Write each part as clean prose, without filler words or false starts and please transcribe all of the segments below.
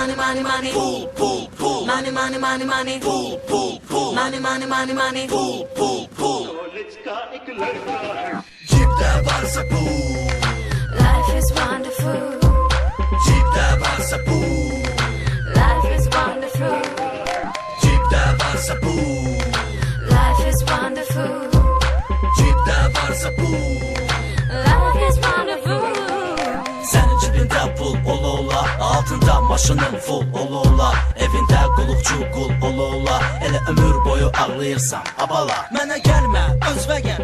money, money, money. Pool, pool, pool. Money, money, money, money. Pool, pool, pool. Money, money, money, money. Pool, pool, pool. College का एक लड़का है Cipte varsa pool. Life is wonderful. Cipte varsa pool. Life is wonderful. Cipte varsa pool. Life is wonderful. Cipte varsa pool. Life is wonderful. Sənin cibində pul ola-ola, altında maşının full ola-ola, evində qulluqçu qul ola-ola, elə ömür boyu ağlayırsan abala. Mənə gəlmə, özvə gəl,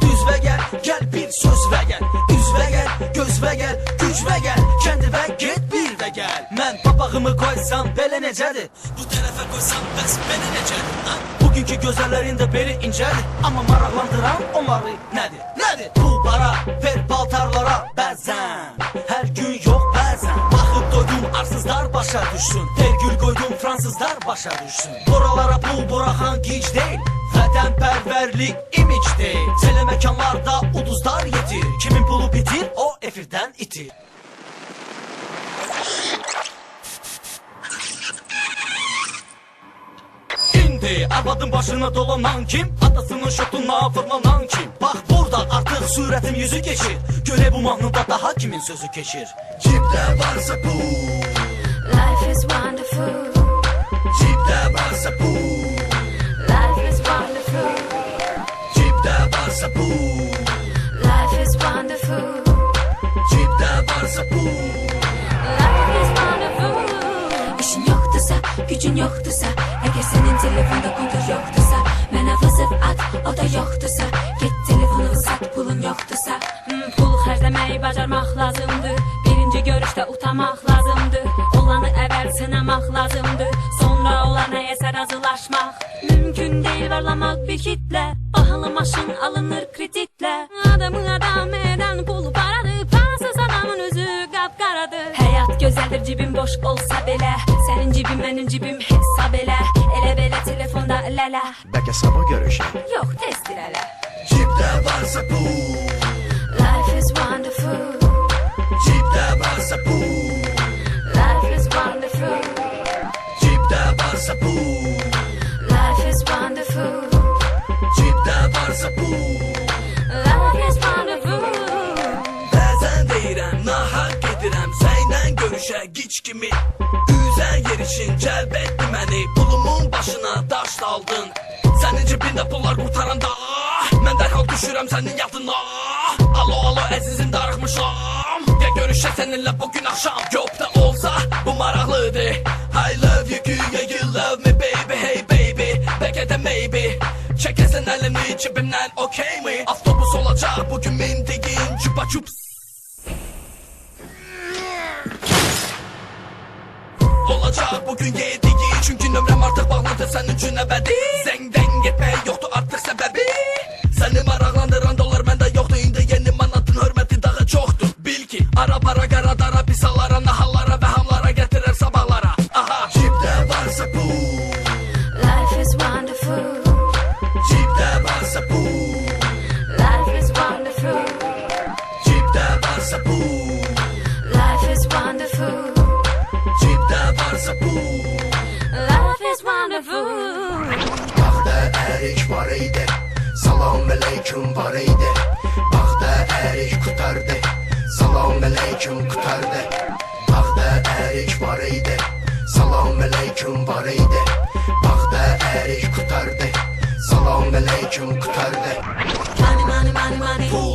düzvə gəl, gəl bir sözvə gəl, üzvə gəl, gözvə gəl, gücvə gəl, kəndivə get bir də gəl. Mən papağımı qoysam belə necədir? Bu tərəfə qoysam bəs belə necədir? Ha? Bugünkü gözəllərin də beli incədir, amma maraqlandıran onları nədir? Nədir? Bu para, ver paltarlara bəzən, hər gün yox bəzən. Baxıb doydum arsızlar başa düşsün, vergül qoydum fransızlar başa düşsün. Buralara pul buraxan gic deyil, vətənpərvərlik imic deyil. Teleməkanlarda uduzlar yetir, kimin pulu bitir o efirdən itir. İndi arvadın başına dolanan kim? Atasının şotuna fırlanan kim? Bax burada artıq sürətim yüzü keçir, göre bu mahnıda daha kimin sözü keçir? Cipte varsa pool. Life is wonderful. Cipte varsa pool. Life is wonderful. Cipte varsa pool. Life is wonderful. Cipte varsa pool. Life is wonderful. İşin yoktursa, gücün yoktursa, eğer senin telefonda kontur yoktursa, mənə vızır at, o da yoktursa, git telefonu sat, pulun yoktursa. Pul xərcləməyi bacarmaq lazımdır, birinci görüşdə utanmaq lazımdır, olanı əvvəl sınamaq lazımdır, sonra olana isə razılaşmaq. Mümkün deyil varlamaq bir kitlə, bahalı maşın alınır kreditlə, adamı adam edən pul paradır, parasız adamın özü qapqaradır. Həyat gözəldir cibim boş olsa belə, sənin cibim mənim cibim hesab elə, elə belə telefonda lələ. Bəlkə sabah görüşək. Yox tezdir hələ. Cipte varsa pool. Life is wonderful. Cipte varsa pool. Life is wonderful. Cipte varsa pool. Life is wonderful. Cipte varsa pool. Life is wonderful. Bəzən deyirəm, nahaq gedirəm, sənlə görüşə gic kimi. Üzən yer için cəlb etdi məni, pulumun başına daş daldın. Sənin cibində pullar qurtaranda, mən dərhal düşürəm sənin yadına. Alo, alo, əzizim darıxmışam, gəl görüşək səninlə bugün axşam. Yox da olsa, bu maraqlıdır. I love you, güya you love me baby, hey baby, bəlkə də maybe. Çəkəsən əlini cibimdən, okey mi? Avtobus olacaq bugün mindiyin, çupa çups. Olacaq bugün yediyi, çünki nömrəm artıq bağlıdır sənin üçün əbədi. Zəngdən getmək yoxdur artıq səbəbi, səni maraqlandıran dolar məndə yoxdur. İndi yeni manatın hörməti daha çoxdur. Bil ki, ara para qaradara, pisalara, nahallara və hamlara gətirər sabahlara. Aha. Cipte varsa pool. Life is wonderful. Cipte varsa pool. Life is wonderful. Cipte varsa pool. Life is wonderful. Cipte varsa pool. Life is wonderful. Baxda ərik var idi, salam aleyküm var idi. Baxda ərik qutardı, salam aleyküm qutardı. Baxda ərik var idi, salam aleyküm var idi. Baxda ərik qutardı, salam aleyküm qutardı. Money, money, money, money. Pool,